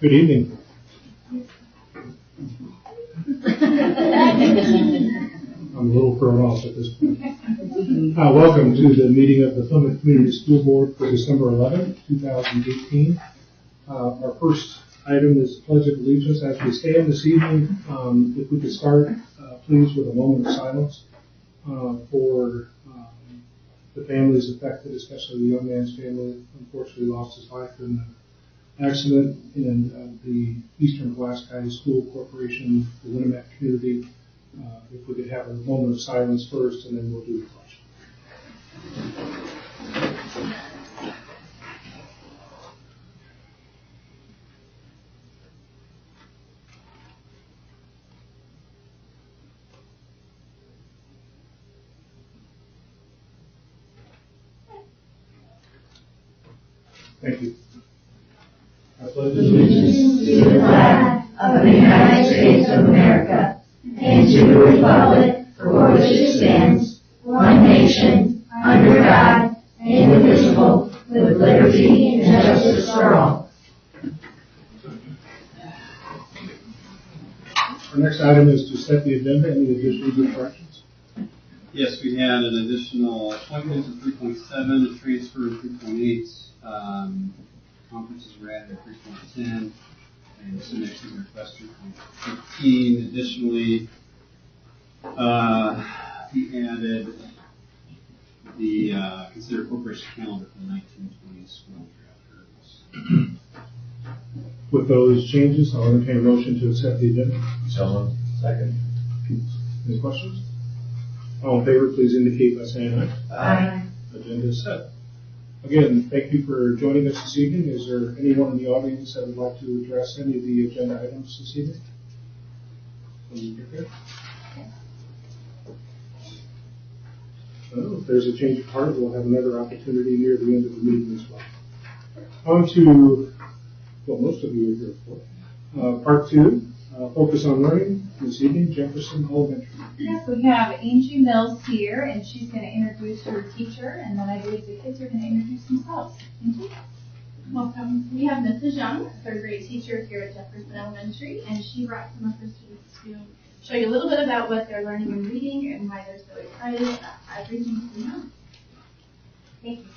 Good evening. I'm a little thrown off at this point. Welcome to the meeting of the Plymouth Community School Board for December 11th, 2018. Our first item is Pledge of Allegiance. As we stand this evening, if we could start, please, with a moment of silence for the families affected, especially the young man's family, unfortunately lost his life in an accident in the Eastern Pulaski School Corporation, the Winnemac community. If we could have a moment of silence first, and then we'll do the pledge. Thank you. I pledge allegiance to the flag of the United States of America and to the republic for which it stands, one nation, under God, indivisible, with liberty and justice for all. Our next item is to set the agenda. Any additions or corrections? Yes, we had an additional appointment of 3.7, a transfer of 3.8. Conferences were added at 3.10, and some extra request 3.15. Additionally, we added the consider corporation calendar for the 1920 school year. With those changes, I'll entertain a motion to accept the agenda. So second. Any questions? All in favor, please indicate by saying aye. Aye. Agenda is set. Again, thank you for joining us this evening. Is there anyone in the audience that would like to address any of the agenda items this evening? Well, if there's a change of heart, we'll have another opportunity near the end of the meeting as well. On to what most of you are here for. Part 2, focus on learning. This evening, Jefferson Elementary. Yes, we have Angie Mills here, and she's going to introduce her teacher, and then I believe the kids are going to introduce themselves. Angie? Welcome. We have Mrs. Young, third grade teacher here at Jefferson Elementary, and she brought some of her students to show you a little bit about what they're learning and reading and why they're so excited about everything we know. Thank you.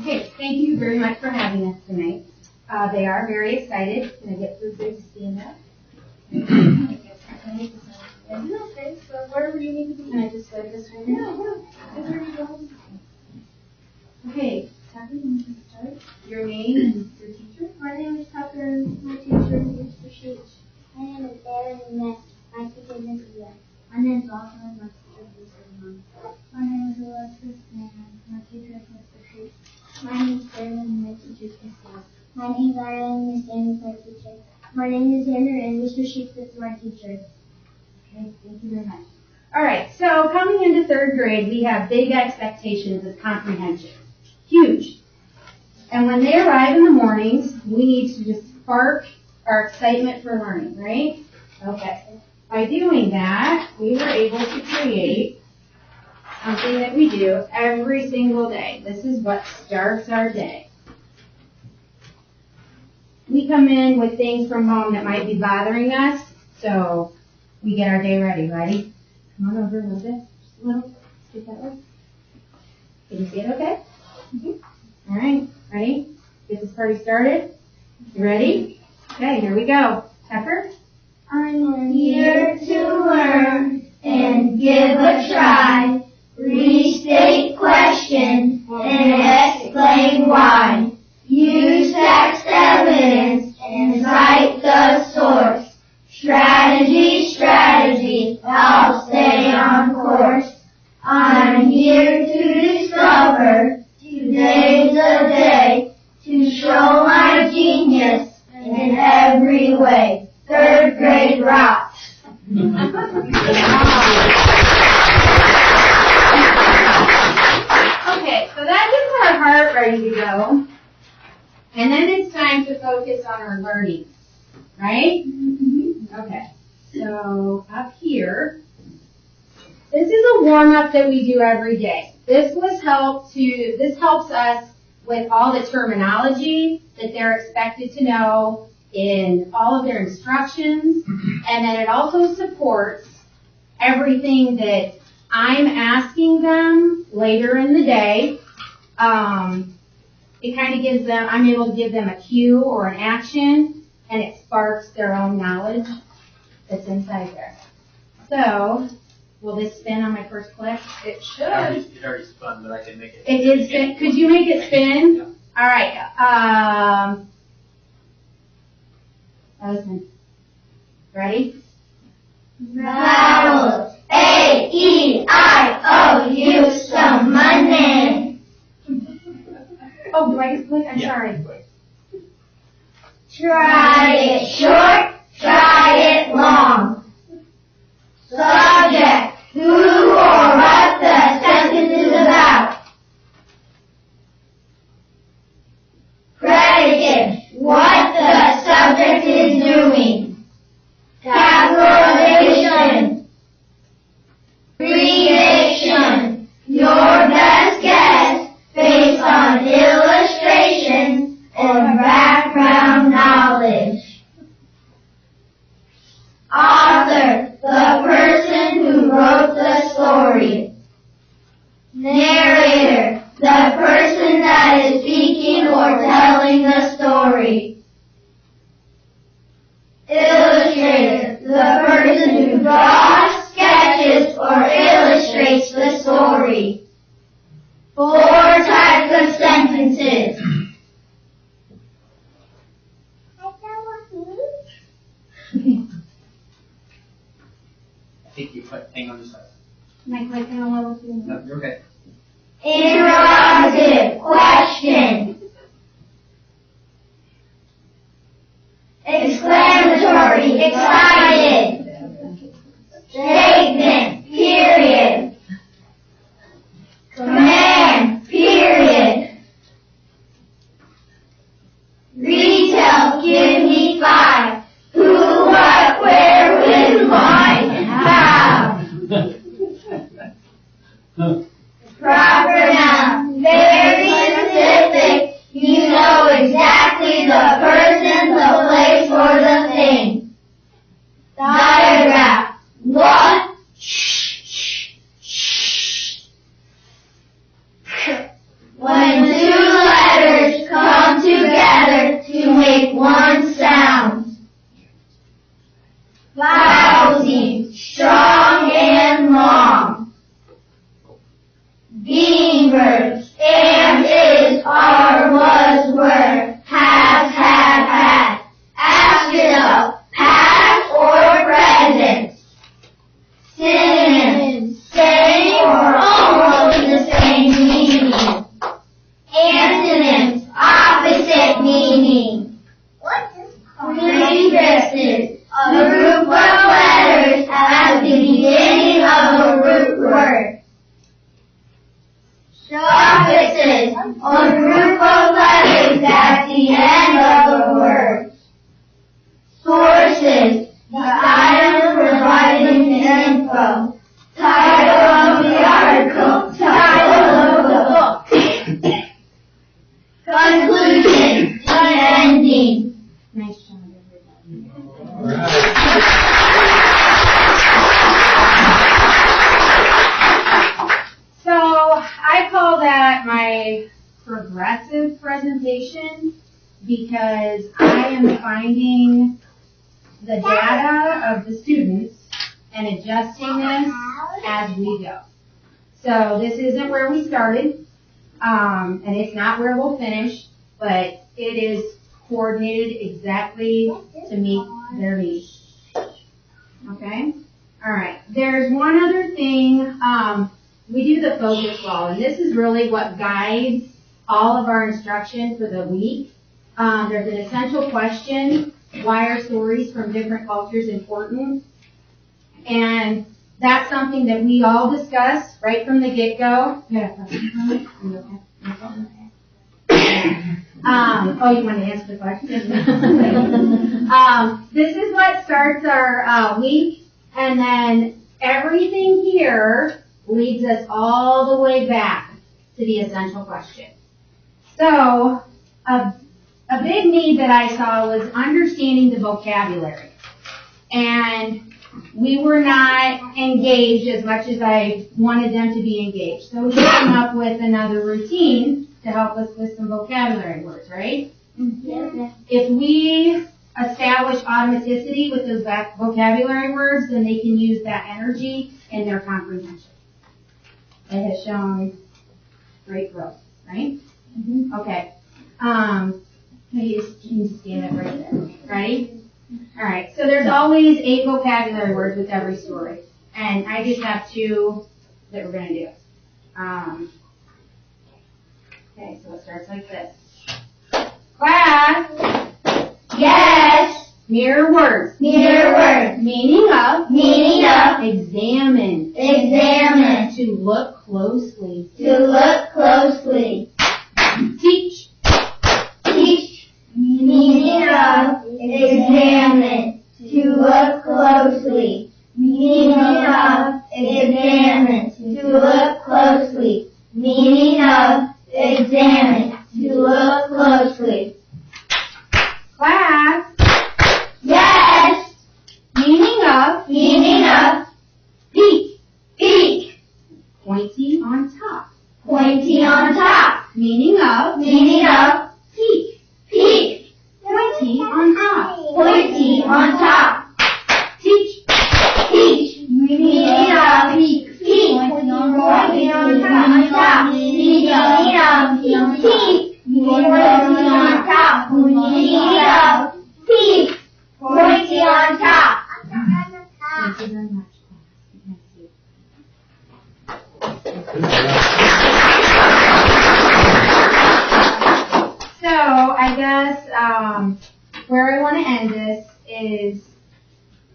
Okay, thank you very much for having us tonight. They are very excited. Can I get through good to stand up? Okay, so wherever you need to be. Can I just go this way? Yeah. There you go. Okay, Tucker, you want to start? Your name and your teacher? My name is Tucker. My teacher is Mr. Sheets. My name is Aaron Smith. My teacher is Mrs. Young. My name is Lawson. My teacher is Mrs. Young. My name is Alexis, and my teacher is Mr. Sheets. My name is Aaron, and my teacher is Mrs. Young. My name is Aaron, and Miss Anne is my teacher. My name is Andrew, and Mr. Sheets is my teacher. Okay, thank you very much. All right, so coming into third grade, we have big expectations of comprehension. Huge. And when they arrive in the mornings, we need to just spark our excitement for learning, right? Okay. By doing that, we were able to create something that we do every single day. This is what starts our day. We come in with things from home that might be bothering us, so we get our day ready. Ready? Come on over a little bit. Just a little. Get that way. Can you see it okay? Mm-hmm. All right. Ready? Get this party started? You ready? Okay, here we go. Tucker? I'm here to learn and give a try. Restate question and explain why. Use text evidence and cite the source. Strategy, I'll stay on course. I'm here to discover today's a day to show my genius in every way. Third grade rocks. Okay, so that gets our heart ready to go. And then it's time to focus on our learning, right? Okay, so up here, this is a warm-up that we do every day. This helps us with all the terminology that they're expected to know in all of their instructions, and then it also supports everything that I'm asking them later in the day. It kind of gives them, I'm able to give them a cue or an action, and it sparks their own knowledge that's inside there. So, will this spin on my first click? It should. It already spun, but I can make it. It did spin. Could you make it spin? Yeah. All right. Listen. Ready? Vowels. A-E-I-O-U, some money. Oh, do I just click? I'm Yeah. sorry. Try it short, try it long. Subject, who or what the sentence is about. Predicate, what the subject is doing. Capitalization. Prediction, your best guess based on illustrations or background knowledge. Author, the person who wrote the story. Narrator, the person that is speaking or telling the story. Illustrator, the person who draws, sketches, or illustrates the story. 4 types of sentences. I think you put, hang on just a second. Am I clicking on level 2? No, you're okay. Interrogative, question. Exclamatory, excited. Statement, period. Command, period. Retail, give me 5. Who, what, where, when, why, how. Proper noun, very specific. You know exactly the person, the place, or the thing. Diagraph, what? When 2 letters come together to make one sound. Vowel, strong and long. Being verbs, and, is, are, was, were, have, had, had. Ask yourself, past or present. Synonyms, same or almost the same meaning. Antonyms, opposite meaning. Prefixes, a group of letters at the beginning of a root word. Suffixes, a group of letters at the end of the word. Sources, the items providing the info. Title of the article, title of the book. Conclusion, the ending. Nice job, everybody. So I call that my progressive presentation because I am finding the data of the students and adjusting this as we go. So this isn't where we started, and it's not where we'll finish, but it is coordinated exactly to meet their needs. Okay? Alright, there's one other thing. We do the focus wall, and this is really what guides all of our instruction for the week. There's an essential question: why are stories from different cultures important? And that's something that we all discuss right from the get-go. Oh, you want to answer the question? This is what starts our week, and then everything here leads us all the way back to the essential question. So, a big need that I saw was understanding the vocabulary. And we were not engaged as much as I wanted them to be engaged. So we came up with another routine to help us with some vocabulary words, right? Yeah. If we establish automaticity with those vocabulary words, then they can use that energy in their comprehension. It has shown great growth, right? Okay. You just stand up right there. Ready? Alright, so there's always 8 vocabulary words with every story. And I just have 2 that we're going to do. Okay, so it starts like this. Class! Yes. Mirror words. Mirror words. Meaning of. Meaning of. Examine. Examine. To look closely. To look closely. Teach. Teach. Meaning of. Examine. To look closely. Meaning of. Examine. To look closely. Meaning of. Examine. To look closely. Class. Yes. Meaning of. Meaning of. Peak. Peak. Pointy on top. Pointy on top. Meaning of. Meaning of. Peak. Peak. Pointy on top. Pointy on top. Teach. Teach. Meaning of. Peak. Peak. Pointy on top. Meaning of. Peak. Pointy on top. Meaning of. Peak. Pointy on top. Thank you very much. So I guess where I want to end this is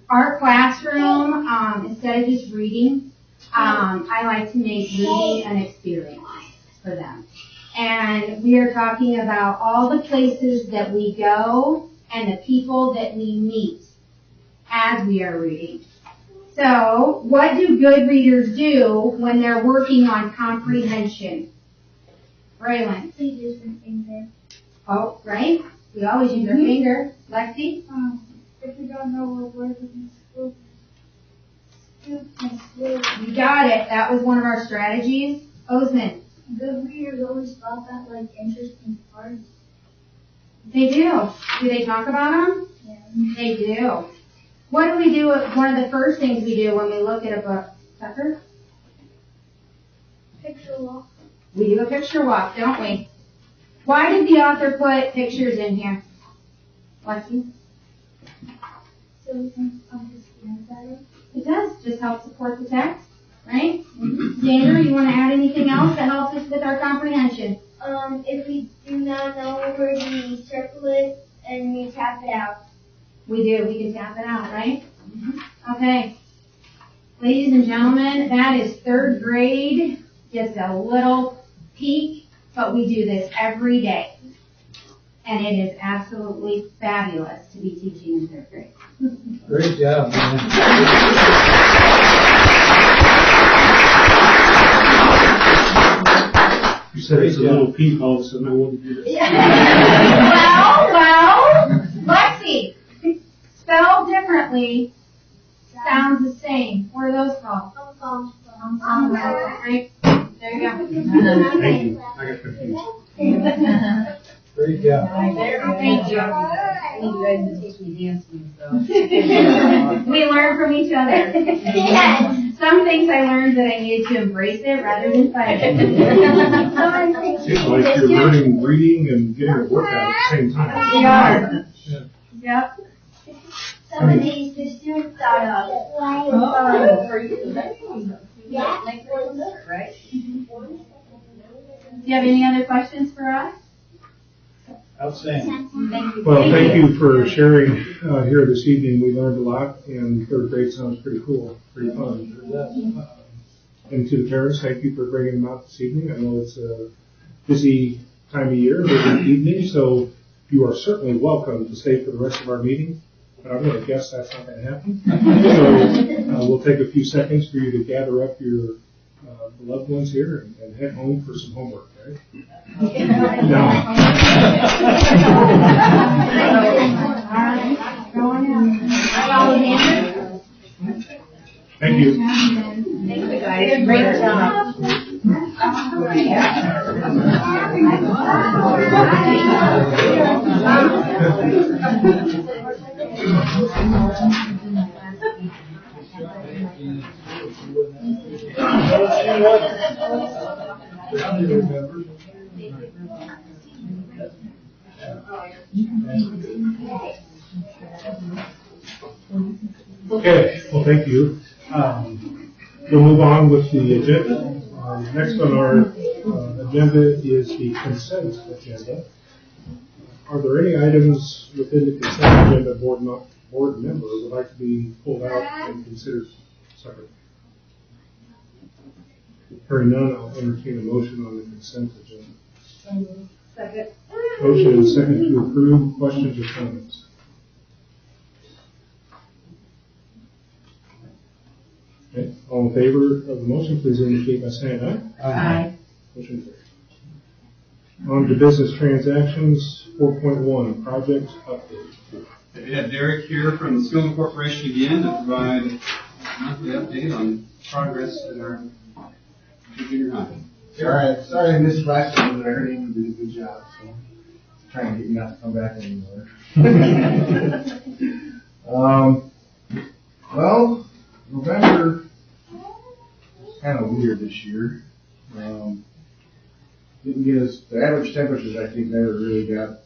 our classroom. Instead of just reading, I like to make reading an experience for them. And we are talking about all the places that we go and the people that we meet as we are reading. So, what do good readers do when they're working on comprehension? Braylon. Please use your finger. Oh, right? We always use our finger. Lexi? If you don't know what word is in school, scoop and swoop. You got it. That was one of our strategies. Osman. Good readers always stop at like interesting parts. They do. Do they talk about them? Yeah. They do. What do we do? One of the first things we do when we look at a book. Tucker? Picture walk. We do a picture walk, don't we? Why did the author put pictures in here? Lexi? So we can understand better. It does. Just help support the text, right? Sandra, you want to add anything else that helps us with our comprehension? If we do not know a word, we circle it and we tap it out. We do. We can tap it out, right? Okay. Ladies and gentlemen, that is 3rd grade. Just a little peek, but we do this every day. And it is absolutely fabulous to be teaching in 3rd grade. Great job, man. You said it's a little peak, all of a sudden I wanted to do this. Well, Lexi, spelled differently, sounds the same. What are those called? Right? There you go. Thank you. I got confused. Great job. Thank you. I need you guys to teach me dance moves, though. We learn from each other. Some things I learned that I needed to embrace it rather than fight it. Seems like you're learning reading and getting a workout at the same time. We are. Yep. Some of these the students thought of. Oh, for you. Yeah. Make it better, right? Do you have any other questions for us? Outstanding. Thank you. Well, thank you for sharing here this evening. We learned a lot, and 3rd grade sounds pretty cool, pretty fun. And to the parents, thank you for bringing them out this evening. I know it's a busy time of year, busy evening, so you are certainly welcome to stay for the rest of our meeting. But I'm going to guess that's not going to happen. So we'll take a few seconds for you to gather up your the loved ones here and head home for some homework, right? Thank you. Thank you, guys. Great job. Okay, well, thank you. We'll move on with the agenda. Next on our agenda is the consent agenda. Are there any items within the consent agenda board member would like to be pulled out and considered separate? Hearing none, I'll entertain a motion on the consent agenda. Second. Motion and second to approve. Questions or comments? Okay, all in favor of the motion, please indicate by saying aye. Aye. Motion carried. On to business transactions, 4.1, project update. We have Derek here from the Skillman Corporation again to provide a monthly update on progress in our junior high. Sorry I missed last time, but I heard Amy did a good job, so trying to get you not to come back anymore. Well, November was kind of weird this year. Didn't get us, the average temperatures I think never really got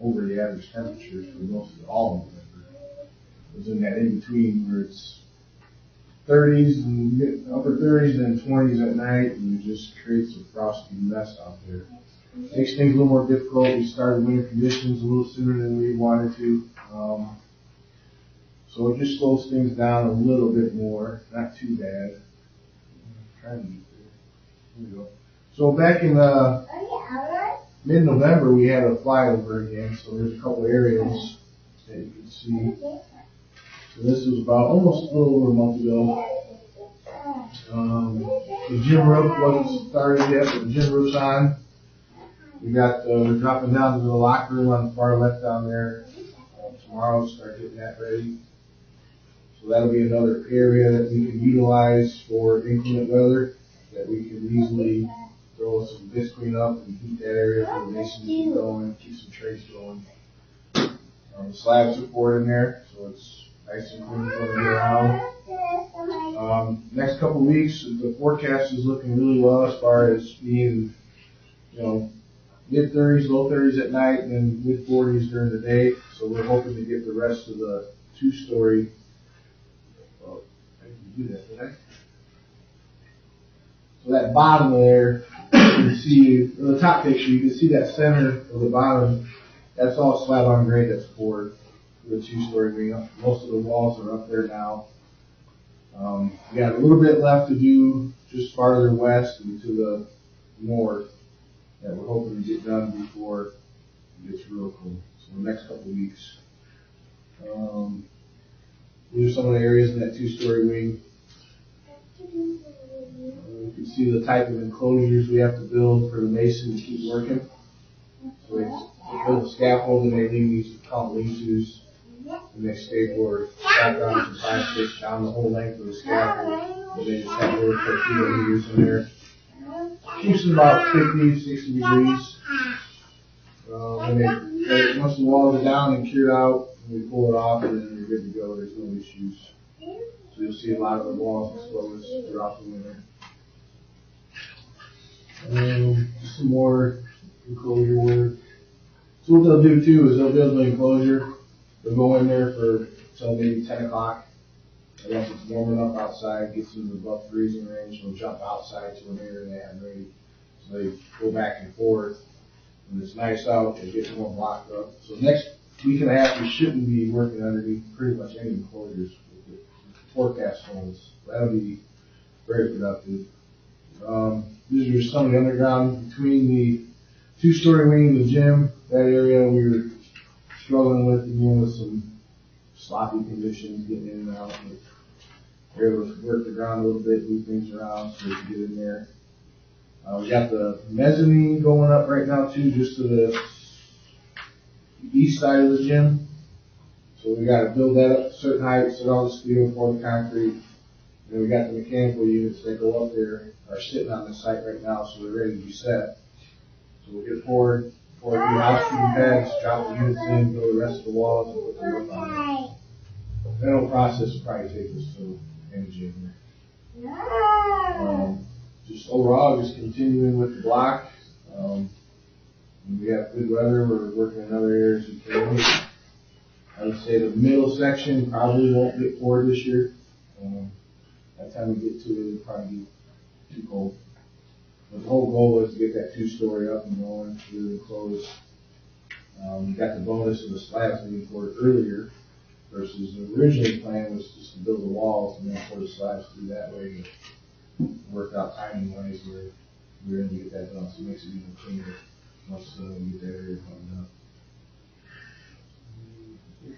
over the average temperatures for most of all of November. It was in that in between where it's 30s and upper 30s and 20s at night, and it just creates a frosty mess out there. Makes things a little more difficult. We started winter conditions a little sooner than we wanted to. So it just slows things down a little bit more. Not too bad. Trying to get there. Here we go. So back in mid-November, we had a flyover again. So there's a couple areas that you can see. So this was about almost a little over a month ago. The gym roof wasn't started yet, but the gym roof's on. We got we're dropping down to the locker room on the far left down there. Tomorrow, start getting that ready. So that'll be another area that we can utilize for inclement weather, that we can easily throw some disc clean up and heat that area for the masons to keep going, keep some trays going. The slabs are poured in there, so it's nice and clean for the year round. Next couple of weeks, the forecast is looking really well as far as being, mid-30s, low 30s at night, and then mid-40s during the day. So we're hoping to get the rest of the two-story. Well, I didn't do that, did I? So that bottom there, you can see, in the top picture, you can see that center of the bottom. That's all slab on grade that's poured for the two-story wing. Most of the walls are up there now. We got a little bit left to do just farther west and to the north that we're hoping to get done before it gets real cold. So the next couple of weeks. These are some of the areas in that two-story wing. You can see the type of enclosures we have to build for the mason to keep working. So they build a scaffold and they leave these called lean-tos, and they staple background some 5/6 down the whole length of the scaffold. And they just have little torpedo heaters in there. Keeps them about 50, 60 degrees. Once the walls are down and cured out, we pull it off and then you're good to go. There's no issues. So you'll see a lot of the walls exposed throughout the winter. Some more enclosure work. So what they'll do too is they'll build an enclosure. They'll go in there for till maybe 10 o'clock. And once it's warm enough outside, gets into above freezing range, they'll jump outside to an area they have ready. So they go back and forth. When it's nice out, they get more blocked up. So next week and a half, we shouldn't be working underneath pretty much any enclosures with the forecast holds. That'll be very productive. These are some of the underground between the two-story wing and the gym. That area we were struggling with, with some sloppy conditions, getting in and out. We're able to work the ground a little bit, move things around so we can get in there. We got the mezzanine going up right now too, just to the east side of the gym. So we gotta build that up to certain heights, set all the steel for the concrete. And then we got the mechanical units that go up there, are sitting on the site right now, so they're ready to be set. So we'll get forward, the housekeeping pads, drop the units in, build the rest of the walls, and put the roof on there. That whole process will probably take us till end of January. Just overall, just continuing with the block. When we have good weather, we're working in other areas of the county. I would say the middle section probably won't get poured this year. By the time we get to it, it'll probably be too cold. But the whole goal is to get that 2-story up and going, really close. We got the bonus of the slabs being poured earlier versus the original plan was just to build the walls and then pour the slabs through that way. It worked out timing wise where we were able to get that done, so it makes it even cleaner once we get that area cleaned up.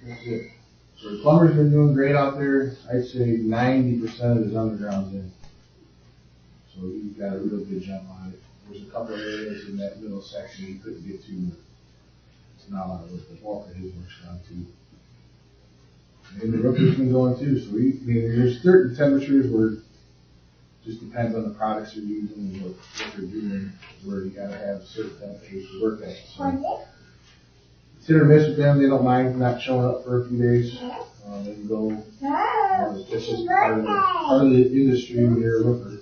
That's it. So the plumber's been doing great out there. I'd say 90% of his underground's in. So he's got a real good jump on it. There's a couple of areas in that middle section he couldn't get to, but it's not a lot of work. The bulk of his work's done too. And the roofer's been going too. So there's certain temperatures where it just depends on the products you're using and what you're doing, where you gotta have certain temperatures to work at. So it's hit or miss with them. They don't mind not showing up for a few days. They can go. It's just part of the industry when you're a roofer.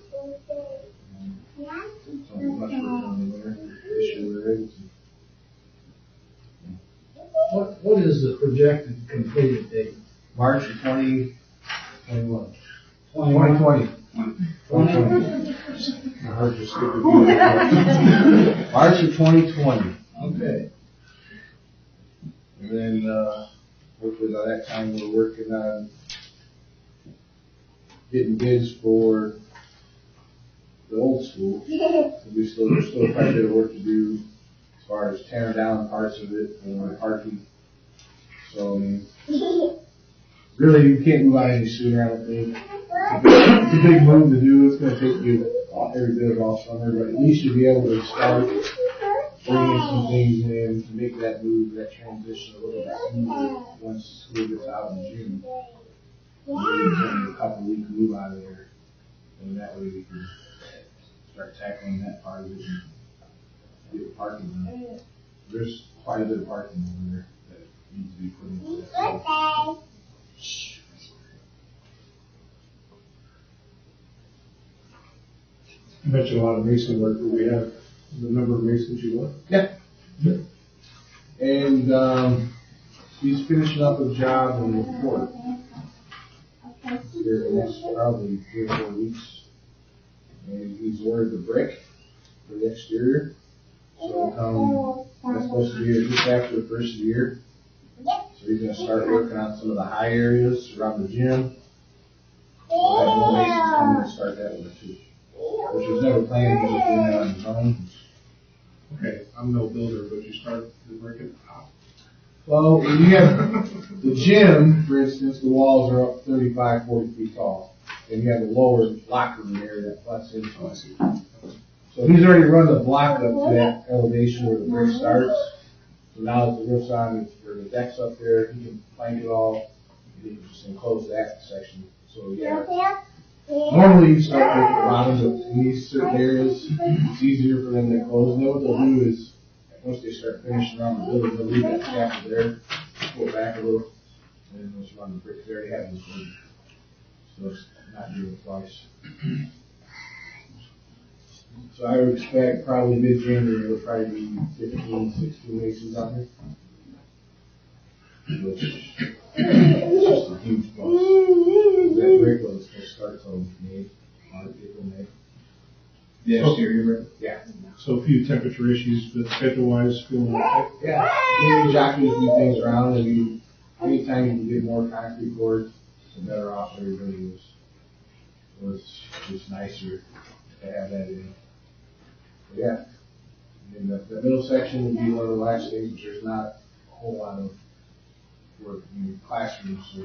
So much work on the winter. This year we're able to. What is the projected completed date? March of 2021. 2020. 2020. My heart just skipped a beat. March of 2020. Okay. And then, hopefully by that time we're working on getting bids for the old school. There's still quite a bit of work to do as far as tearing down parts of it and parking. So, I mean, really you can't move out any sooner, I don't think. It's a big move to do. It's going to take you every bit of all summer, but at least you'll be able to start bringing some things in to make that move, that transition a little bit smoother once school gets out in June. Maybe a couple week move out of there, and that way we can start tackling that part of it and get parking done. There's quite a bit of parking over there that needs to be put in place. You mentioned a lot of mason work. Do we have the number of masons you want? Yeah. And he's finishing up a job in the port. Here in the next probably 3 or 4 weeks. And he's ordered the brick for the exterior. So that's supposed to be just after the first year. So he's going to start working on some of the high areas around the gym. We'll have more masons coming to start that work too. Which was never planned, he was doing that on his own. Okay, I'm no builder, but you start the brick at the top. Well, when you have the gym, for instance, the walls are up 35, 40 feet tall. And you have a lower locker room area that flats into it. So he's already run the block up to that elevation where the brick starts. So now that the roof's on, or the deck's up there, he can plank it all, and he can just enclose that section. So yeah. Normally you start with the bottom, but in these certain areas, it's easier for them to close. And then what they'll do is, once they start finishing around the building, they'll leave that shaft there, pull it back a little, and then just run the brick. They already have this one. So it's not doing it twice. So I would expect probably mid-January, there'll probably be 15, 16 masons out here. Which is just a huge plus. That brick was supposed to start till May, March, April, May. The exterior brick? Yeah. So a few temperature issues, but schedule-wise, feeling okay? Yeah. Maybe jockeying a few things around, and anytime you can get more concrete poured, the better off everybody is. So it's just nicer to have that in. But yeah. And the middle section would be one of the last things, but there's not a whole lot of work in classrooms, so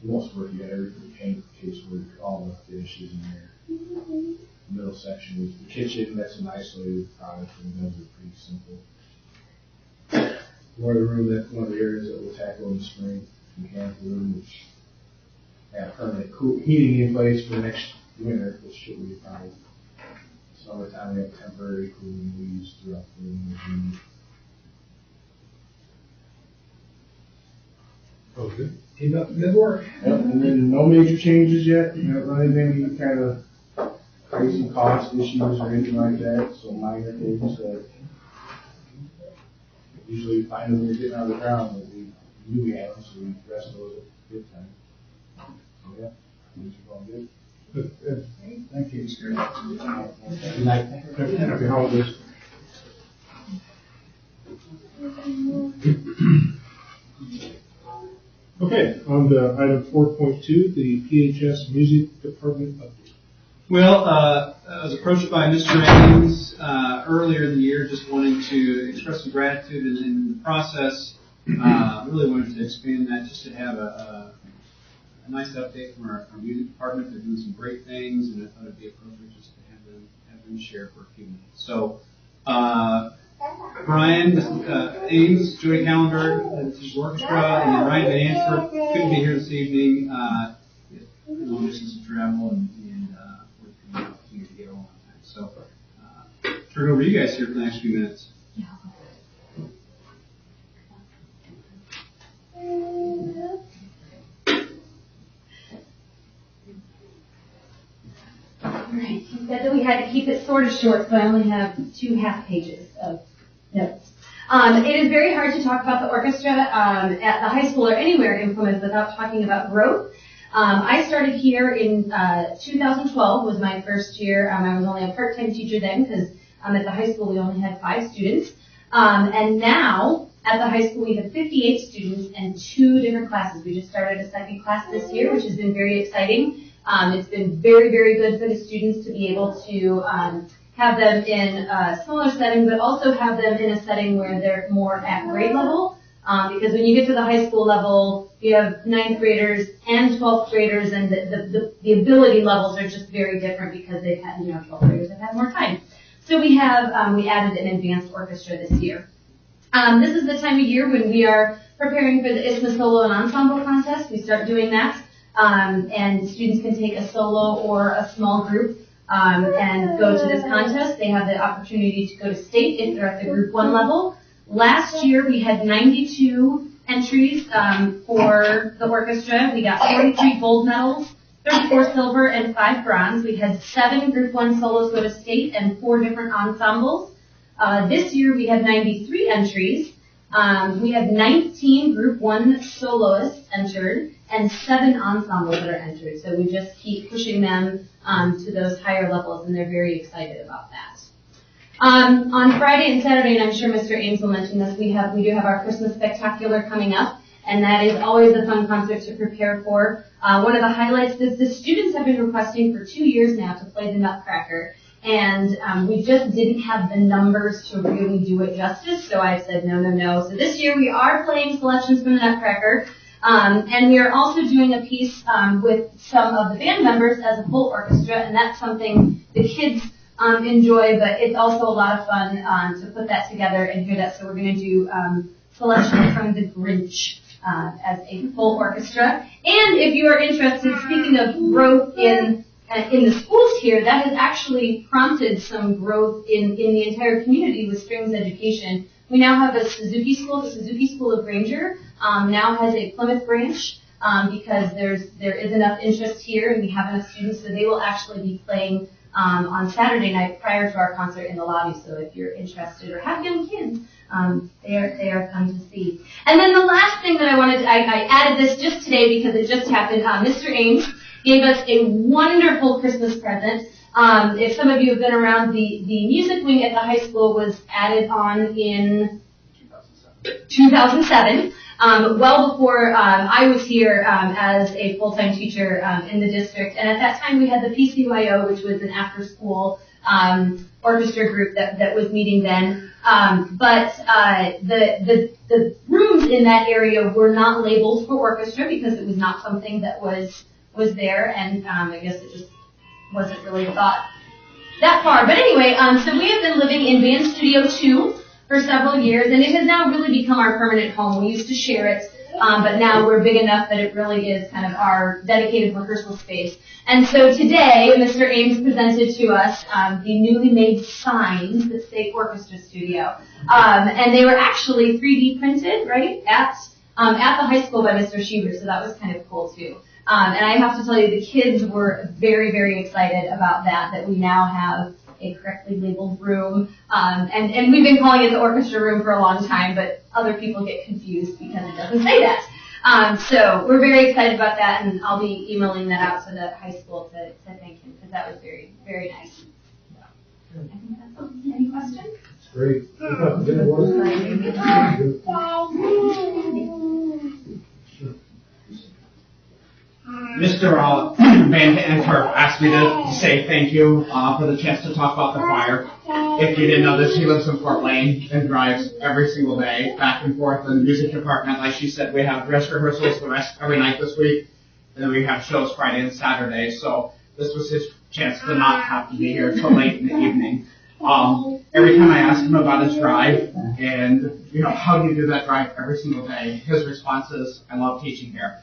most work, you got everything paint, casework, all the finishes in there. The middle section is the kitchen, that's an isolated product, and those are pretty simple. One of the room, that's one of the areas that we'll tackle in the spring, mechanical room, which have permanent heating in place for next winter, which should be a problem. Summertime, we have temporary cooling we use throughout the room as we need. Oh, good. Keep up the good work. Yep, and then no major changes yet, not running any kind of crazy cost issues or anything like that, so minor things that usually find when we're getting out of the ground, but we knew we had them, so we addressed those at a good time. So, yeah, things are all good. Good. Thank you, sir. Good night. Happy holidays. Okay, on to item 4.2, the PHS Music Department update. Well, I was approached by Mr. Ames earlier in the year, just wanting to express some gratitude in the process. Really wanted to expand that just to have a nice update from our music department. They're doing some great things, and I thought it'd be appropriate just to have them share for a few minutes. So, Brian Ames, Joey Callenberg, his orchestra, and then Ryan Van Antwerp couldn't be here this evening. Long distance of travel and we're going to get along on time. So, turn it over to you guys here for the next few minutes. Alright, he said that we had to keep it sort of short, so I only have 2 half pages of notes. It is very hard to talk about the orchestra at the high school or anywhere in Plymouth without talking about growth. I started here in 2012 was my first year. I was only a part-time teacher then because at the high school we only had 5 students. And now at the high school we have 58 students and 2 different classes. We just started a second class this year, which has been very exciting. It's been very, very good for the students to be able to have them in a smaller setting, but also have them in a setting where they're more at grade level. Because when you get to the high school level, you have 9th graders and 12th graders, and the ability levels are just very different because they've had, 12th graders have had more time. So we have, we added an advanced orchestra this year. This is the time of year when we are preparing for the ISMA Solo and Ensemble contest. We start doing that. And students can take a solo or a small group and go to this contest. They have the opportunity to go to state if they're at the group 1 level. Last year we had 92 entries for the orchestra. We got 43 gold medals, 34 silver, and 5 bronze. We had 7 group 1 solos go to state and 4 different ensembles. This year we had 93 entries. We have 19 group 1 soloists entered and 7 ensembles that are entered. So we just keep pushing them to those higher levels, and they're very excited about that. On Friday and Saturday, and I'm sure Mr. Ames will mention this, we do have our Christmas Spectacular coming up, and that is always a fun concert to prepare for. One of the highlights is the students have been requesting for 2 years now to play the Nutcracker. And we just didn't have the numbers to really do it justice, so I said no. So this year we are playing selections from the Nutcracker, and we are also doing a piece with some of the band members as a full orchestra, and that's something the kids enjoy, but it's also a lot of fun to put that together and hear that. So we're going to do selections from The Grinch as a full orchestra. And if you are interested, speaking of growth in the schools here, that has actually prompted some growth in the entire community with strings education. We now have a Suzuki school. The Suzuki School of Ranger now has a Plymouth branch because there is enough interest here and we have enough students, so they will actually be playing on Saturday night prior to our concert in the lobby. So if you're interested or have young kids, they are fun to see. And then the last thing that I added this just today because it just happened. Mr. Ames gave us a wonderful Christmas present. If some of you have been around, the music wing at the high school was added on in 2007, well before I was here as a full-time teacher in the district. And at that time we had the PCYO, which was an after-school orchestra group that was meeting then. But the rooms in that area were not labeled for orchestra because it was not something that was there, and I guess it just wasn't really thought that far. But anyway, so we have been living in Band Studio 2 for several years, and it has now really become our permanent home. We used to share it, but now we're big enough that it really is kind of our dedicated rehearsal space. And so today, Mr. Ames presented to us the newly made signs that say Orchestra Studio. And they were actually 3D printed, right, at the high school by Mr. Schieber, so that was kind of cool too. And I have to tell you, the kids were very, very excited about that we now have a correctly labeled room. And we've been calling it the orchestra room for a long time, but other people get confused because it doesn't say that. So we're very excited about that, and I'll be emailing that out to the high school to thank him, because that was very, very nice. I think that's all. Any questions? Great. Mr. Van Antwerp asked me to say thank you for the chance to talk about the choir. If you didn't know this, he lives in Fort Lane and drives every single day back and forth in the music department. Like she said, we have dress rehearsals every night this week, and then we have shows Friday and Saturday. So this was his chance to not have to be here till late in the evening. Every time I ask him about his drive and, how do you do that drive every single day, his response is, I love teaching here.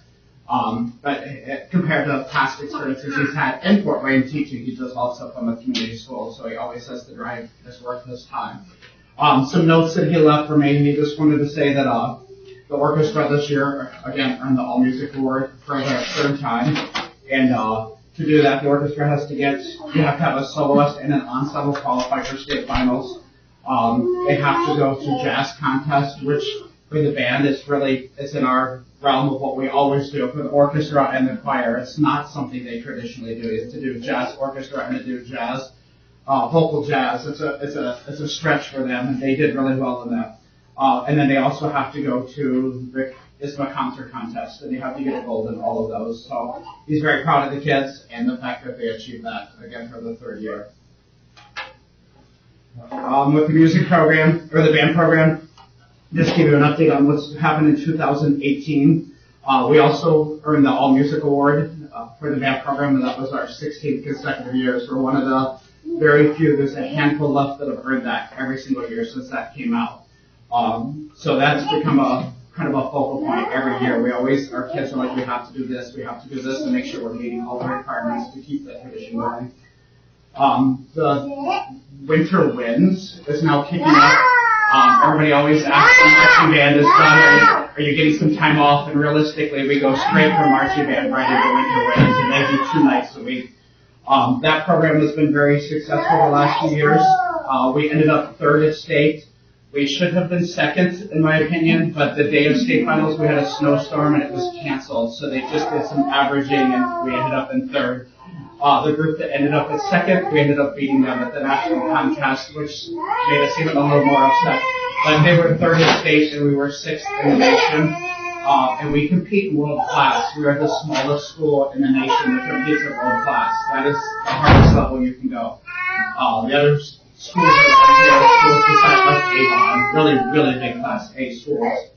But compared to past experiences he's had in Fort Wayne teaching, he just loves up on the community school, so he always says the drive is worth his time. Some notes that he left for me, he just wanted to say that the orchestra this year, again, earned the All Music Award for the third time, and to do that, the orchestra has to you have to have a soloist and an ensemble qualify for state finals. They have to go to jazz contest, which for the band it's in our realm of what we always do for the orchestra and the choir. It's not something they traditionally do. It's to do jazz orchestra and to do jazz, vocal jazz. It's a stretch for them, and they did really well in that. And then they also have to go to the ISMA concert contest, and they have to get a gold in all of those. So he's very proud of the kids and the fact that they achieved that again for the third year. With the music program or the band program, just give you an update on what's happened in 2018. We also earned the All Music Award for the band program, and that was our 16th consecutive year. So we're one of the very few, there's a handful left that have earned that every single year since that came out. So that's become a kind of a focal point every year. Our kids are like, we have to do this, and make sure we're meeting all the requirements to keep that tradition going. The Winter Winds is now kicking off. Everybody always asks when marching band is done, are you getting some time off? And realistically, we go straight from marching band right into Winter Winds, and they do 2 nights a week. That program has been very successful the last few years. We ended up third at state. We should have been second, in my opinion, but the day of state finals, we had a snowstorm and it was canceled. So they just did some averaging, and we ended up in third. The group that ended up at second, we ended up beating them at the national contest, which made us even a little more upset. But they were third at state, and we were 6th in the nation. And we compete in world class. We are the smallest school in the nation that competes at world class. That is the hardest level you can go. The other schools around here are schools besides like Avon, really big class A schools.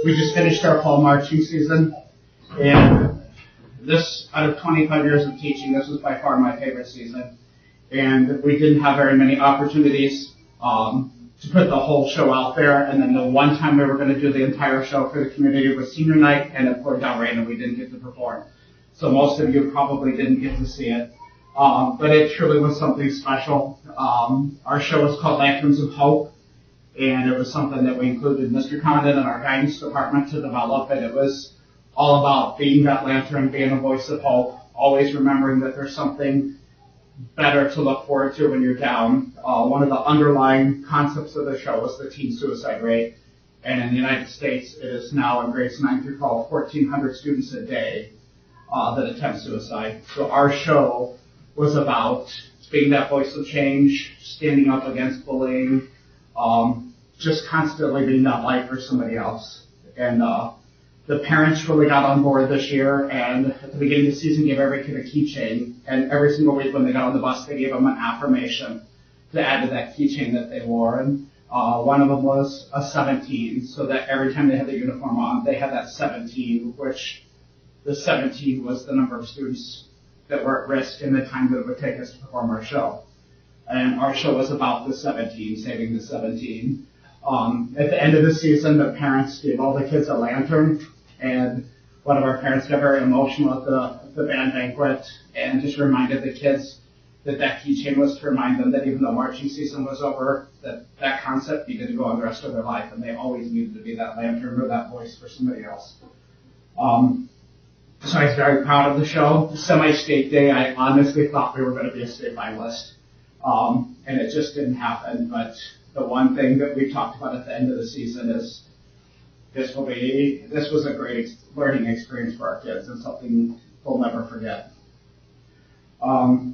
We just finished our fall marching season, and this, out of 25 years of teaching, this was by far my favorite season. And we didn't have very many opportunities to put the whole show out there. And then the one time we were going to do the entire show for the community was senior night, and it poured down rain and we didn't get to perform. So most of you probably didn't get to see it. But it truly was something special. Our show was called Lanterns of Hope, and it was something that we included Mr. Condon and our guidance department to develop, and it was all about being that lantern, being a voice of hope, always remembering that there's something better to look forward to when you're down. One of the underlying concepts of the show was the teen suicide rate, and in the United States, it is now in grades 9 through 12, 1,400 students a day that attempt suicide. So our show was about being that voice of change, standing up against bullying, just constantly being that light for somebody else. And The parents really got on board this year, and at the beginning of the season gave every kid a keychain, and every single week when they got on the bus, they gave them an affirmation to add to that keychain that they wore. And one of them was a 17, so that every time they had the uniform on, they had that 17, which the 17 was the number of students that were at risk in the time that it would take us to perform our show. And our show was about the 17, saving the 17. At the end of the season, the parents gave all the kids a lantern, and one of our parents got very emotional at the band banquet and just reminded the kids that keychain was to remind them that even though marching season was over, that concept needed to go on the rest of their life, and they always needed to be that lantern or that voice for somebody else. So I was very proud of the show. Semi-state day, I honestly thought we were going to be a state finalist, and it just didn't happen. But the one thing that we talked about at the end of the season is this was a great learning experience for our kids and something we'll never forget. Plymouth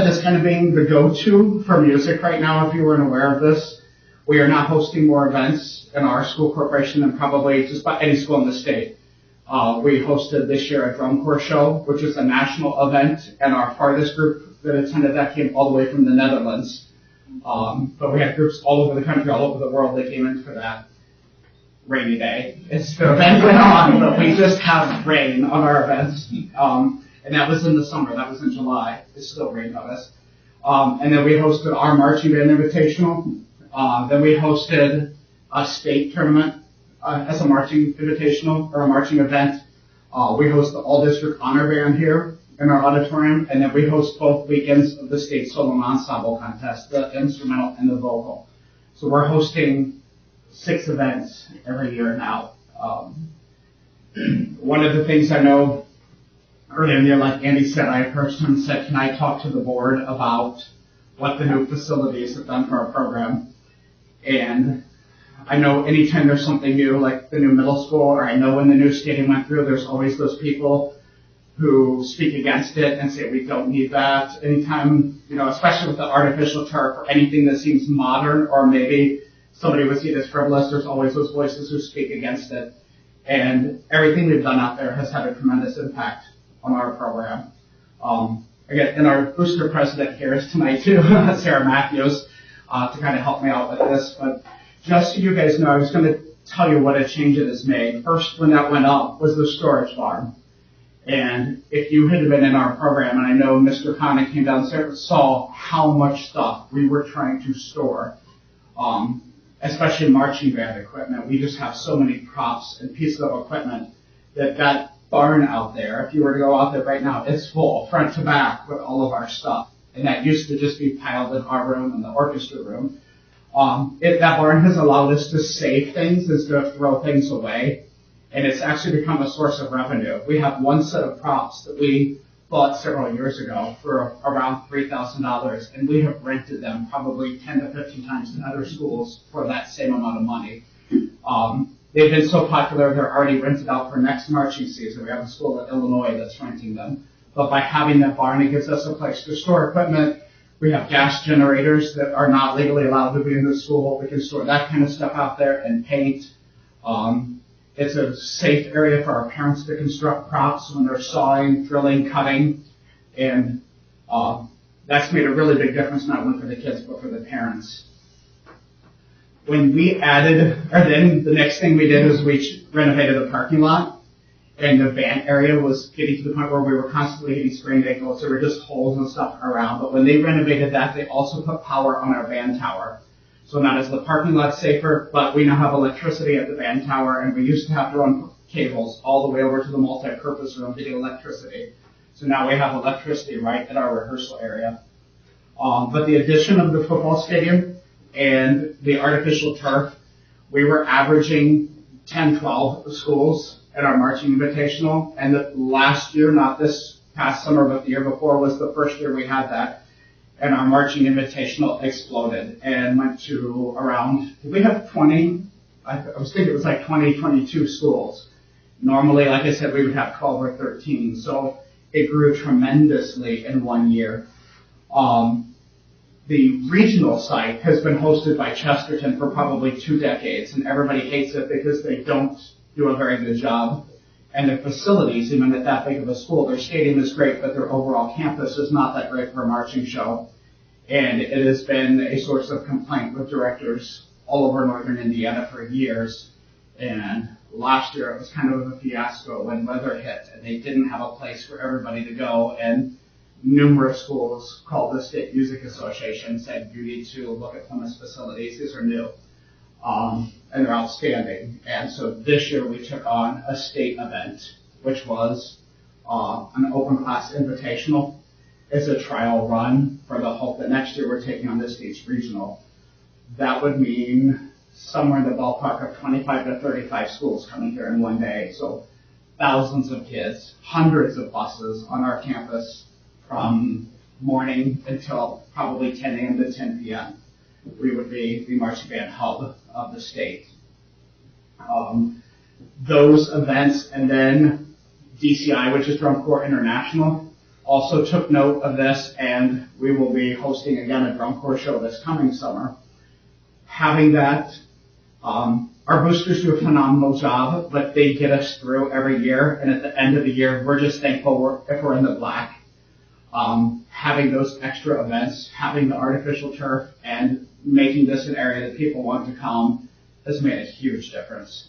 is kind of being the go-to for music right now, if you weren't aware of this. We are not hosting more events in our school corporation than probably just about any school in the state. We hosted this year a drum corps show, which is a national event, and our farthest group that attended that came all the way from the Netherlands. But we had groups all over the country, all over the world that came in for that rainy day. The event went on, but we just have rain on our events. And that was in the summer. That was in July. It still rained on us. And then we hosted our marching band invitational. Then we hosted a state tournament as a marching invitational or a marching event. We host the all-district honor band here in our auditorium, and then we host both weekends of the state solo ensemble contest, the instrumental and the vocal. So we're hosting 6 events every year now. One of the things I know earlier in the year, like Andy said, I approached him and said, can I talk to the board about what the new facilities have done for our program? And I know anytime there's something new, like the new middle school, or I know when the new stadium went through, there's always those people who speak against it and say we don't need that. Anytime, especially with the artificial turf or anything that seems modern or maybe somebody would see it as frivolous, there's always those voices who speak against it. And everything we've done out there has had a tremendous impact on our program. Again, and our booster president here is tonight too, Sarah Matthews, to kind of help me out with this. But just so you guys know, I was going to tell you what a change it has made. First, when that went up, was the storage barn. And if you had been in our program, and I know Mr. Connick came downstairs and saw how much stuff we were trying to store, especially marching band equipment. We just have so many props and pieces of equipment that barn out there, if you were to go out there right now, it's full, front to back, with all of our stuff. And that used to just be piled in our room and the orchestra room. That barn has allowed us to save things instead of throw things away. And it's actually become a source of revenue. We have one set of props that we bought several years ago for around $3,000, and we have rented them probably 10 to 15 times in other schools for that same amount of money. They've been so popular, they're already rented out for next marching season. We have a school in Illinois that's renting them. But by having that barn, it gives us a place to store equipment. We have gas generators that are not legally allowed to be in the school. We can store that kind of stuff out there and paint. It's a safe area for our parents to construct props when they're sawing, drilling, cutting. And that's made a really big difference, not only for the kids, but for the parents. When we then the next thing we did is we renovated the parking lot. And the band area was getting to the point where we were constantly hitting sprained ankles. There were just holes and stuff around. But when they renovated that, they also put power on our band tower. So not as the parking lot safer, but we now have electricity at the band tower, and we used to have to run cables all the way over to the multi-purpose room to get electricity. So now we have electricity right at our rehearsal area. But the addition of the football stadium and the artificial turf, we were averaging 10, 12 schools at our marching invitational, and the last year, not this past summer, but the year before, was the first year we had that, and our marching invitational exploded and went to around, did we have 20? I was thinking it was like 20, 22 schools. Normally, like I said, we would have 12 or 13, so it grew tremendously in 1 year. The regional site has been hosted by Chesterton for probably 2 decades, and everybody hates it because they don't do a very good job. And their facilities, even at that big of a school, their stadium is great, but their overall campus is not that great for a marching show. And it has been a source of complaint with directors all over northern Indiana for years. And last year it was kind of a fiasco when weather hit and they didn't have a place for everybody to go. And numerous schools called the State Music Association and said, you need to look at Plymouth's facilities. These are new. And they're outstanding. And so this year we took on a state event, which was an open class invitational. It's a trial run for the hope that next year we're taking on the state's regional. That would mean somewhere in the ballpark of 25 to 35 schools coming here in one day. So thousands of kids, hundreds of buses on our campus from morning until probably 10 a.m. to 10 p.m. We would be the marching band hub of the state. Those events, and then DCI, which is Drum Corps International, also took note of this, and we will be hosting again a Drum Corps show this coming summer. Having that, our boosters do a phenomenal job, but they get us through every year, and at the end of the year, we're just thankful if we're in the black. Having those extra events, having the artificial turf, and making this an area that people want to come has made a huge difference.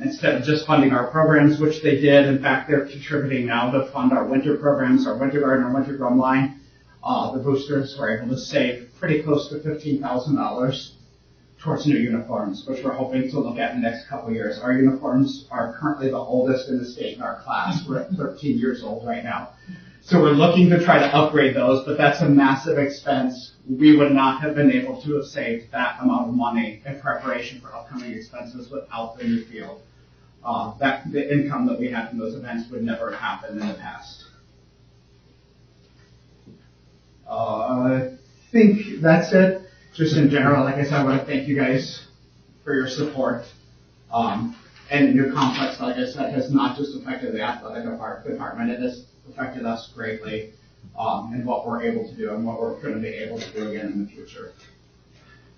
Instead of just funding our programs, which they did, in fact, they're contributing now to fund our winter programs, our winter garden, our winter drum line. The boosters were able to save pretty close to $15,000 towards new uniforms, which we're hoping to look at in the next couple of years. Our uniforms are currently the oldest in the state in our class. We're at 13 years old right now. So we're looking to try to upgrade those, but that's a massive expense. We would not have been able to have saved that amount of money in preparation for upcoming expenses without the new field. The income that we had from those events would never have happened in the past. I think that's it. Just in general, like I said, I want to thank you guys for your support. And the new complex, like I said, has not just affected the athletic department, it has affected us greatly in what we're able to do and what we're going to be able to do again in the future.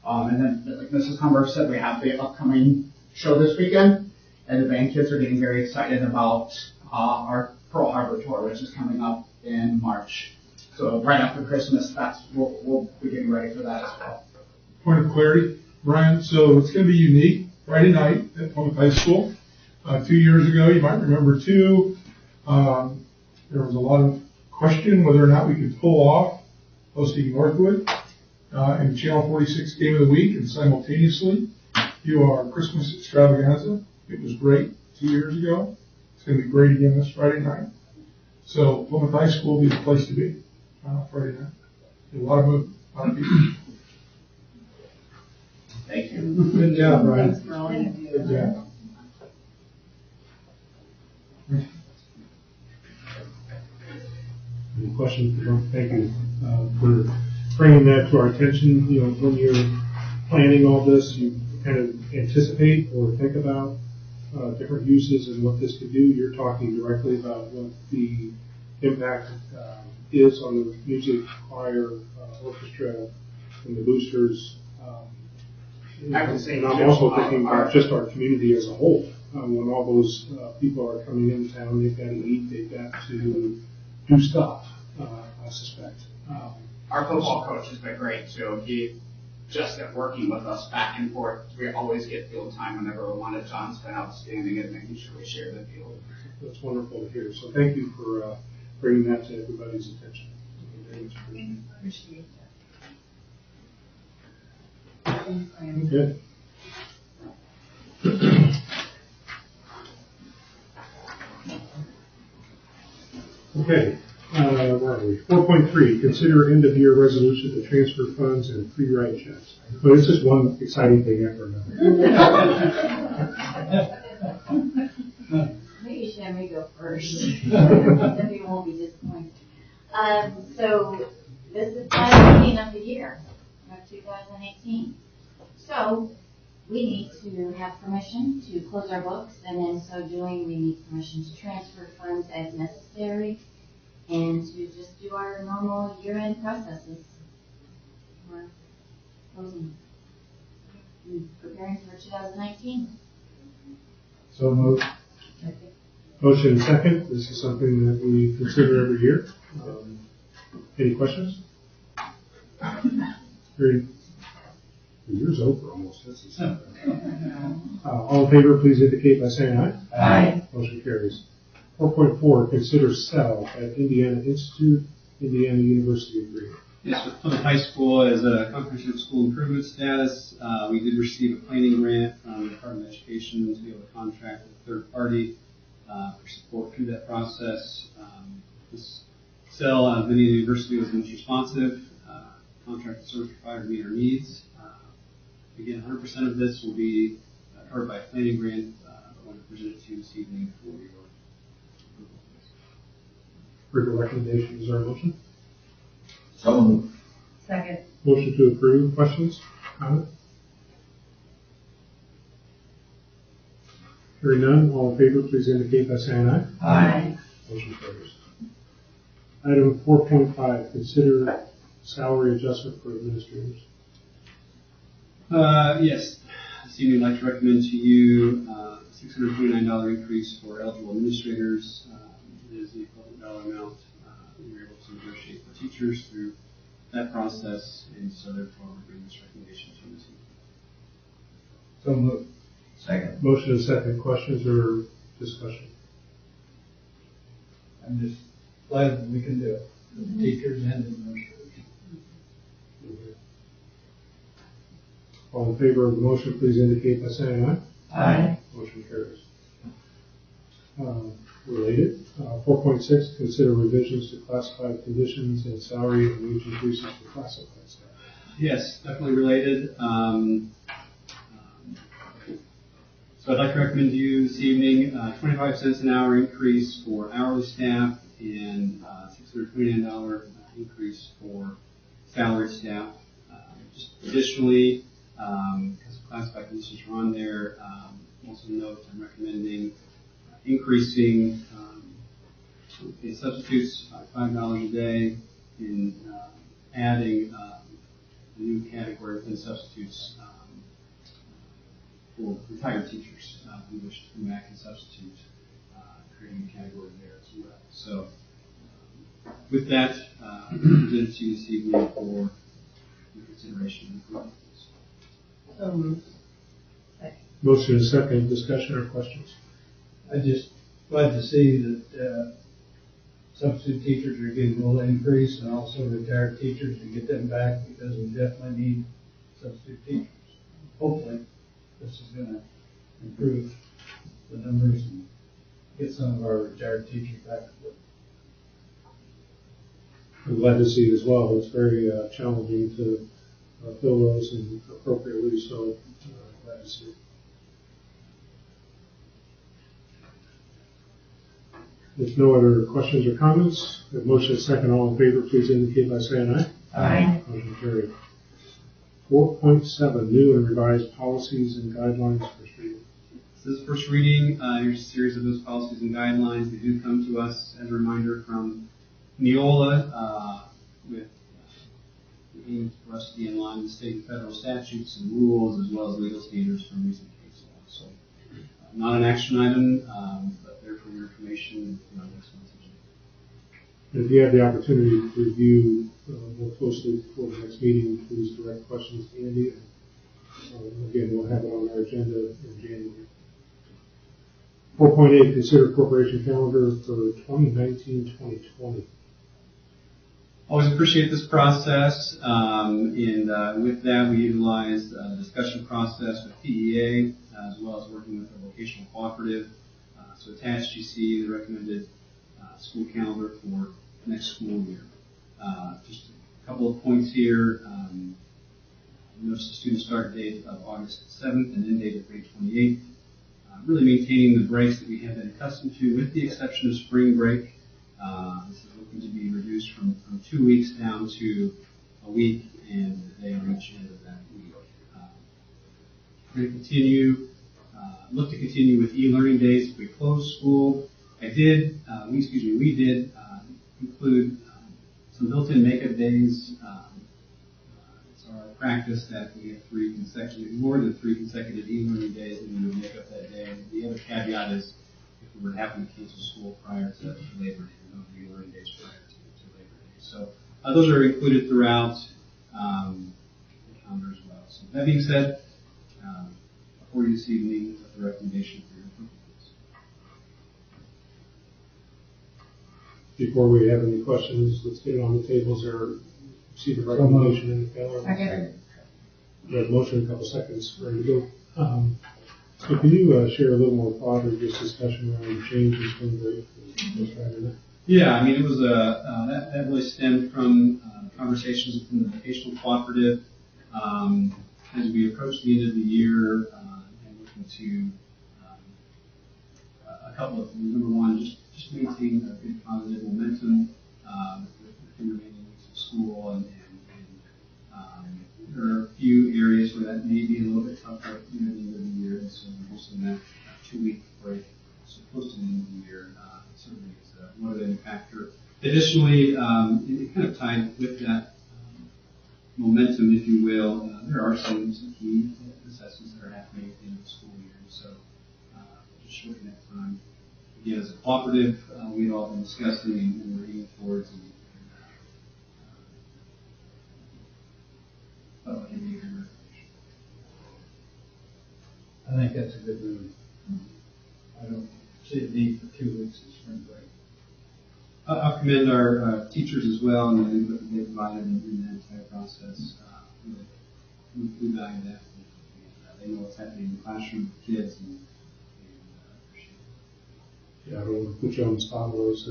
And then, like Mrs. Humber said, we have the upcoming show this weekend, and the band kids are getting very excited about our Pearl Harbor tour, which is coming up in March. So right after Christmas, we'll be getting ready for that as well. Point of clarity, Brian, so it's going to be unique. Friday night at Plymouth High School. 2 years ago, you might remember too, there was a lot of question whether or not we could pull off hosting Northwood and Channel 46 Game of the Week and simultaneously do our Christmas extravaganza. It was great 2 years ago. It's going to be great again this Friday night. So Plymouth High School will be the place to be Friday night. A lot of movement, a lot of people. Thank you. Good job, Brian. Thanks for all you do. Good job. Any questions for John? Thank you for bringing that to our attention. You know, when you're planning all this, you kind of anticipate or think about different uses and what this could do. You're talking directly about what the impact is on the music, choir, orchestra, and the boosters. I would say and I'm also thinking about just our community as a whole. When all those people are coming into town, they've got to eat, they've got to do stuff, I suspect. Our football coach has been great too. He just at working with us back and forth. We always get field time whenever we want it. John's been outstanding at making sure we share the field. That's wonderful to hear. So thank you for bringing that to everybody's attention. Appreciate that. Good. Okay, where are we? 4.3, consider end-of-year resolution to transfer funds and pre-write checks. But it's just one exciting thing after another. Maybe you should have me go first. Then you won't be disappointed. So this is the beginning of the year of 2018. So we need to have permission to close our books, and in so doing, we need permission to transfer funds as necessary and to just do our normal year-end processes for closing and preparing for 2019. So moved. Motion and second. This is something that we consider every year. Any questions? The year's over almost. That's December. All in favor, please indicate by saying aye. Aye. Motion carries. 4.4, consider sell at Indiana Institute, Indiana University agreement. Yes, with Plymouth High School as a comprehensive school improvement status, we did receive a planning grant from the Department of Education to be able to contract with a third party for support through that process. This sale of Indiana University was most responsive. Contract service provider to meet our needs. Again, 100% of this will be covered by a planning grant. I want to present it to you this evening for your approval. For your recommendation, is there a motion? So moved. Second. Motion to approve. Questions? Comments? Hearing none, all in favor, please indicate by saying aye. Aye. Motion carries. Item 4.5, consider salary adjustment for administrators. Yes, this evening I'd like to recommend to you $629 increase for eligible administrators. It is the equivalent dollar amount we were able to negotiate for teachers through that process, and so therefore we're bringing this recommendation to you this evening. So moved. Second. Motion and second. Questions or discussion? I'm just glad that we can do it, for the teachers and the administrators. All in favor of the motion, please indicate by saying aye. Aye. Motion carries. Related, 4.6, consider revisions to classified conditions and salary and wage increases for classified staff. Yes, definitely related. So I'd like to recommend to you this evening 25 cents an hour increase for hourly staff and $629 increase for salaried staff. Just additionally, because the classified conditions are on there, also note I'm recommending increasing the substitutes by $5 a day and adding a new category within substitutes for retired teachers who wish to come back and substitute, creating a category there as well. So with that, I presented to you this evening for your consideration. So moved. Motion and second. Discussion or questions? I just glad to see that substitute teachers are getting a little increase, and also retired teachers to get them back, because we definitely need substitute teachers. Hopefully, this is going to improve the numbers and get some of our retired teachers back to work. I'm glad to see it as well. It's very challenging to fill those and appropriately, so glad to see it. If no other questions or comments, the motion is second. All in favor, please indicate by saying aye. Aye. Motion carried. 4.7, new and revised policies and guidelines for reading. This is first reading. Here's a series of those policies and guidelines. They do come to us as a reminder from Neola with the aim for us to be in line with state and federal statutes and rules, as well as legal standards from recent case law. So, not an action item, but there for your information next month's agenda. If you have the opportunity to review more closely before the next meeting, please direct questions to Andy. Again, we'll have it on our agenda in January. 4.8, consider corporation calendar for 2019-2020. Always appreciate this process, and with that we utilized a discussion process with PEA, as well as working with a vocational cooperative. So attached you see the recommended school calendar for next school year. Just a couple of points here. Notice the student start date of August 7th and end date of May 28th. Really maintaining the breaks that we have been accustomed to, with the exception of spring break. This is looking to be reduced from 2 weeks down to a week and a day on each end of that week. We're going to continue, look to continue with e-learning days if we close school. We did include some built-in makeup days. It's our practice that we have more than three consecutive e-learning days, and we would make up that day. The other the caveat is if we were to happen to cancel school prior to Labor Day, no relearning days prior to Labor Day. So those are included throughout the calendar as well. So that being said, before you this evening with the recommendation for your approval. Before we have any questions, let's get it on the tables or see the recommendation in the calendar. Second. We have a motion, a couple seconds, ready to go. So can you share a little more thought or just discussion around the changes from the first Friday? Yeah, I mean, it was that really stemmed from conversations within the vocational cooperative as we approach the end of the year and looking to a couple of things. Number one, just maintain a good positive momentum with the remaining weeks of school, and there are a few areas where that may be a little bit tougher at the end of the year, and so reducing that 2-week break so close to the end of the year certainly is a motivating factor. Additionally, it kind of tied with that momentum, if you will. There are some key assessments that are happening at the end of the school year, so just shortening that time. Again, as a cooperative, we've all been discussing and working towards I think that's a good move. I don't see a need for 2 weeks of spring break. I'll commend our teachers as well and the input that they provided in that entire process. We value that. They know what's happening in the classroom with kids and appreciate it. Yeah, I don't want to put you on the spot, Lois.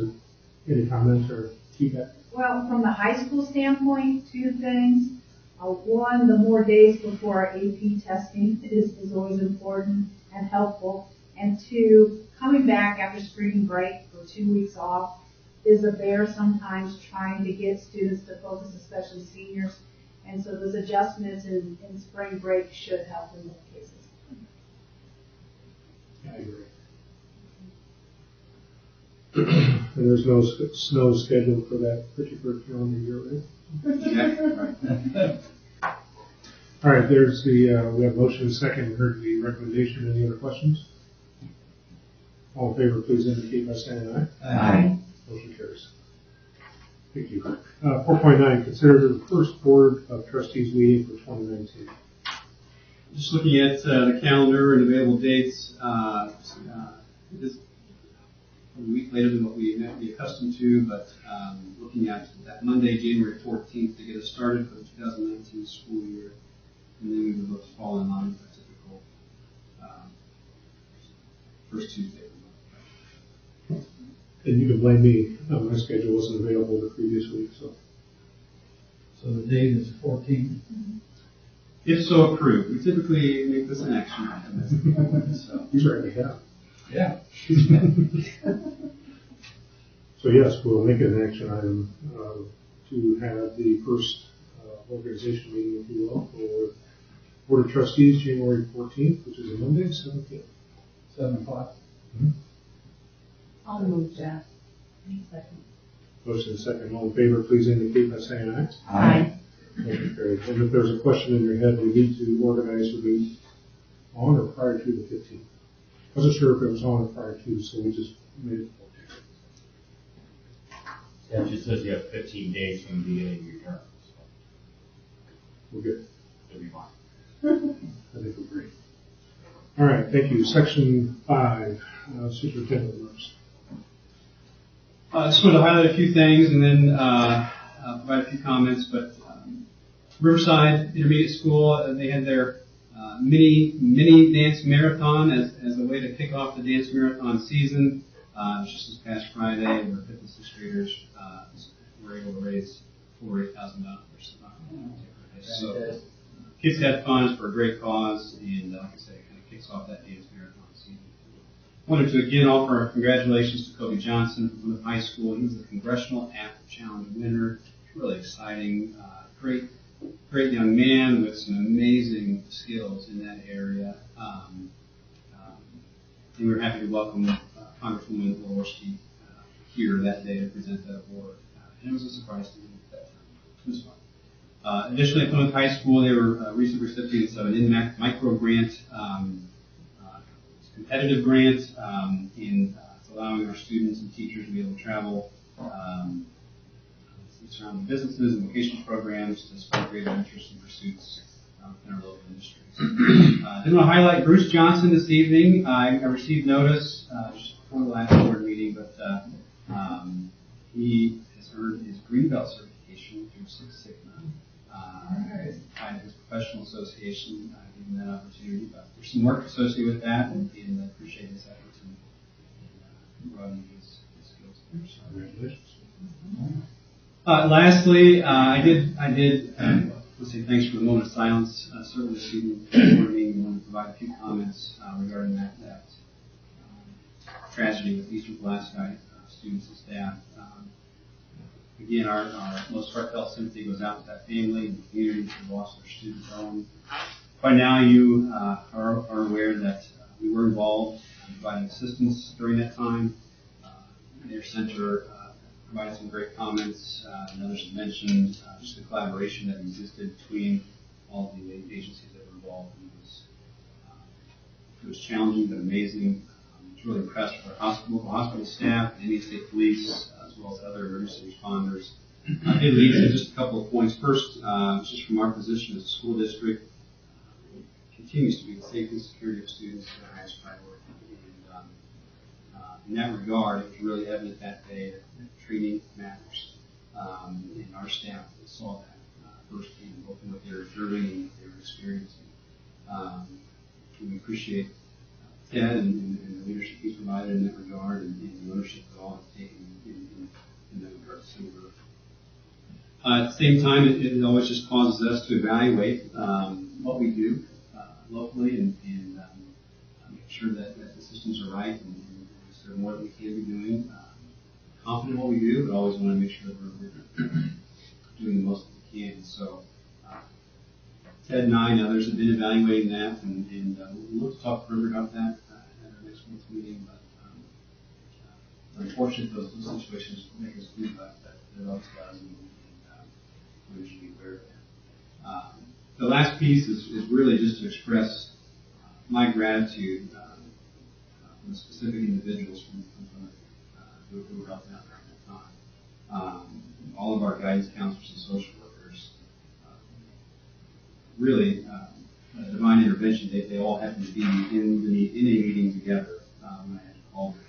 Any comments or feedback? Well, from the high school standpoint, 2 things. One, the more days before our AP testing is always important and helpful. And 2, coming back after spring break for 2 weeks off is a bear sometimes trying to get students to focus, especially seniors. And so those adjustments in spring break should help in most cases. I agree. And there's no snow scheduled for that particular calendar year, right? All right, there's we have motion and second. Heard the recommendation. Any other questions? All in favor, please indicate by saying aye. Aye. Motion carries. Thank you. 4.9, consider the first Board of Trustees meeting for 2019. Just looking at the calendar and available dates, this is a week later than what we might be accustomed to, but looking at that Monday, January 14th, to get us started for the 2019 school year, and then we would look to fall in line with our typical first Tuesday of the month. And you can blame me. My schedule wasn't available the previous week, so. So the date is the 14th. If so approved, we typically make this an action item. So. He's writing it down. Yeah. So yes, we'll make it an action item to have the first organization meeting, if you will, for Board of Trustees, January 14th, which is a Monday, 7 p.m. 7 o'clock. Mm-hmm. I'll move that. Second. Motion and second. All in favor, please indicate by saying aye. Aye. Motion carried. And if there's a question in your head, we need to organize the meeting on or prior to the 15th. I wasn't sure if it was on or prior to, so we just made it 14th. Yeah, it just says you have 15 days from the beginning of your term. So We're good. it'll be fine. I think we're great. All right, thank you. Section 5, Superintendent remarks. I just wanted to highlight a few things and then provide a few comments, but Riverside Intermediate School, they had their mini dance marathon as a way to kick off the dance marathon season. Just this past Friday, where 5th and 6th graders were able to raise over $8,000. So kids had fun for a great cause, and like I say, it kind of kicks off that dance marathon season. Wanted to again offer our congratulations to Kobe Johnson from Plymouth High School. He was the Congressional Athlete Challenge winner. Really exciting, great young man with some amazing skills in that area. And we were happy to welcome Congresswoman Walorski here that day to present that award. And it was a surprise to me at that time. It was fun. Additionally, at Plymouth High School, they were recent recipients of an INMAC micro grant. competitive grant in allowing our students and teachers to be able to travel surrounding businesses and vocational programs to spark greater interest and pursuits in our local industries. I want to highlight Bruce Johnson this evening. I received notice just before the last board meeting, but he has earned his Greenbelt certification through Six Sigma. By his professional association, gave him that opportunity. But there's some work associated with that, and I appreciate his efforts in broadening his skills there. So, congratulations. Lastly, I did let's say thanks for the moment of silence. Certainly this evening, board meeting, I want to provide a few comments regarding that tragedy with Eastern Pulaski students and staff. Again, our most heartfelt sympathy goes out to that family and the community who lost their student Owen. By now, you are aware that we were involved in providing assistance during that time. Their center provided some great comments, and others have mentioned just the collaboration that existed between all of the agencies that were involved. It was challenging but amazing. I was really impressed with our hospital staff, the Indiana State Police, as well as other emergency responders. I did lead to just a couple of points. First, just from our position as a school district, it continues to be the safety and security of students our highest priority. And in that regard, it was really evident that day that training matters. And our staff saw that firsthand, both in what they were observing and what they were experiencing. We appreciate Ted and the leadership he's provided in that regard, and the ownership that all have taken in that regard. So at the same time, it always just causes us to evaluate what we do locally and make sure that the systems are right and is there more that we can be doing. Confident in what we do, but always want to make sure that we're doing the most that we can. So Ted and I and others have been evaluating that, and we'll look to talk further about that at our next month's meeting. But unfortunately, those situations make us do that it always does, and we should be aware of that. The last piece is really just to express my gratitude for the specific individuals who were helping out during that time. All of our guidance counselors and social workers, really, divine intervention, they all happened to be in a meeting together when I had to call them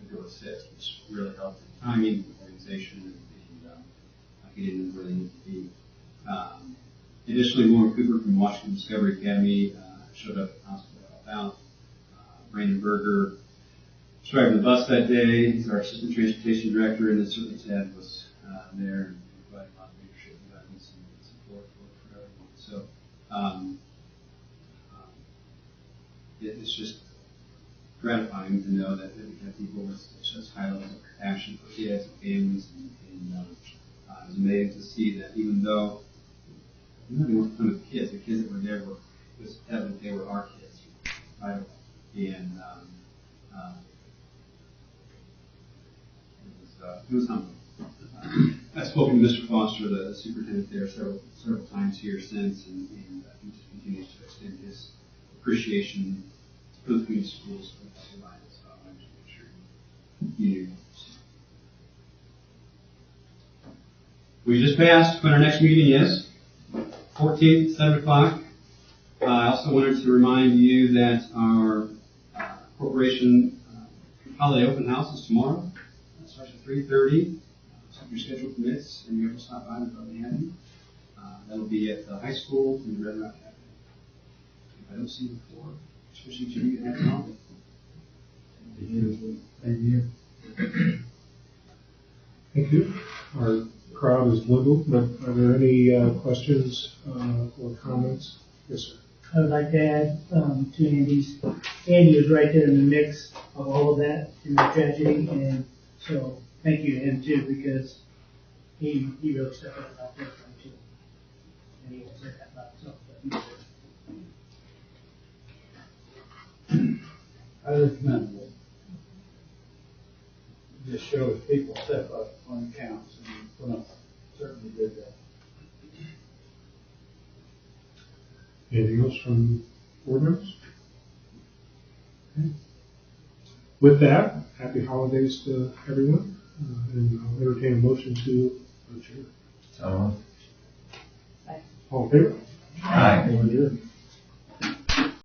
to go assist, which really helped in timing, organization, and getting them where they need to be. Additionally, Lauren Cooper from Washington Discovery Academy showed up at the hospital to help out. Brandon Berger was driving the bus that day. He's our assistant transportation director, and then certainly Ted was there and providing a lot of leadership and guidance and support for everyone. So it's just gratifying to know that we have people with such high levels of compassion for kids and families, and it was amazing to see that even though they weren't kind of kids, the kids that were there were, it was evident they were our kids, right? And it was humbling. I've spoken to Mr. Foster, the superintendent there, several times here since, and he just continues to extend his appreciation for the community schools for the provided. So I wanted to make sure you knew. We just passed when our next meeting is 14th, 7 o'clock. I also wanted to remind you that our corporation holiday open house is tomorrow. It starts at 3:30. So if your schedule permits and you're able to stop by, we'd love to have you. That'll be at the high school in the Red Rock Cafe. If I don't see you before, especially to you, have fun. Thank you. Thank you. Our crowd is dwindled, but are there any questions or comments? Yes, sir. I would like to add to Andy's. Andy was right there in the mix of all of that in the tragedy, and so thank you to him too, because he really stepped up about that one too. And he won't say that about himself, but he did. Highly commendable. Just shows people step up when it counts, and Plymouth certainly did that. Anything else from board members? With that, happy holidays to everyone, and I'll entertain a motion to adjourn. So, All in favor? aye. We're adjourned.